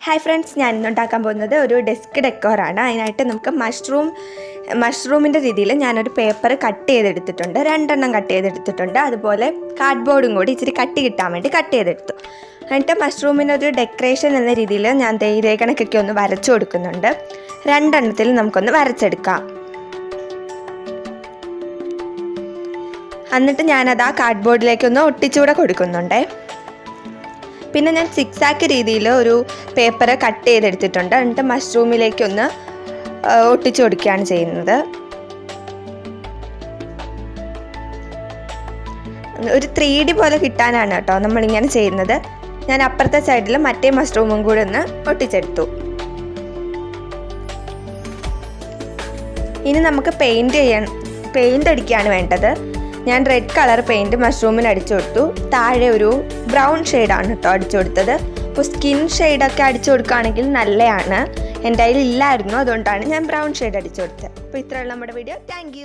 Hi friends, ഞാൻ ഇന്നുണ്ടാക്കാൻ പോകുന്നത് ഒരു ഡെസ്ക് ഡെക്കോറാണ്. അതിനായിട്ട് നമുക്ക് മഷ്റൂമിൻ്റെ രീതിയിൽ ഞാനൊരു പേപ്പർ കട്ട് ചെയ്തെടുത്തിട്ടുണ്ട്, 2 എണ്ണം കട്ട് ചെയ്തെടുത്തിട്ടുണ്ട്. അതുപോലെ കാർഡ്ബോർഡും കൂടി ഇച്ചിരി കട്ടി കിട്ടാൻ വേണ്ടി കട്ട് ചെയ്തെടുത്തു. എന്നിട്ട് മഷ്റൂമിനൊരു ഡെക്കറേഷൻ എന്ന രീതിയിൽ ഞാൻ ഇതേ കണക്കൊക്കെ ഒന്ന് വരച്ചു കൊടുക്കുന്നുണ്ട്. 2 എണ്ണത്തിൽ നമുക്കൊന്ന് വരച്ചെടുക്കാം. എന്നിട്ട് ഞാനത് ആ കാർഡ്ബോർഡിലേക്കൊന്ന് ഒട്ടിച്ചുകൂടെ കൊടുക്കുന്നുണ്ട്. പിന്നെ ഞാൻ സിക്സാക്ക് രീതിയിൽ ഒരു പേപ്പർ കട്ട് ചെയ്തെടുത്തിട്ടുണ്ട്. എന്നിട്ട് മഷ്റൂമിലേക്കൊന്ന് ഒട്ടിച്ചു കൊടുക്കുകയാണ് ചെയ്യുന്നത്. ഒരു 3D പോലെ കിട്ടാനാണ് കേട്ടോ നമ്മളിങ്ങനെ ചെയ്യുന്നത്. ഞാൻ അപ്പുറത്തെ സൈഡിൽ മറ്റേ മഷ്റൂമും കൂടി ഒന്ന് ഒട്ടിച്ചെടുത്തു. ഇനി നമുക്ക് പെയിൻ്റ് അടിക്കുകയാണ് വേണ്ടത്. ഞാൻ റെഡ് കളർ പെയിൻറ് മഷ്റൂമിന് അടിച്ചു കൊടുത്തു. താഴെ ഒരു ബ്രൗൺ ഷെയ്ഡാണ് കേട്ടോ അടിച്ചു കൊടുത്തത്. അപ്പോൾ സ്കിൻ ഷെയ്ഡൊക്കെ അടിച്ചു കൊടുക്കുകയാണെങ്കിൽ നല്ലതാണ്. എൻ്റെ കയ്യിൽ ഇല്ലായിരുന്നു, അതുകൊണ്ടാണ് ഞാൻ ബ്രൗൺ ഷെയ്ഡ് അടിച്ചു കൊടുത്തത്. അപ്പോൾ ഇത്രയുള്ള നമ്മുടെ വീഡിയോ. താങ്ക്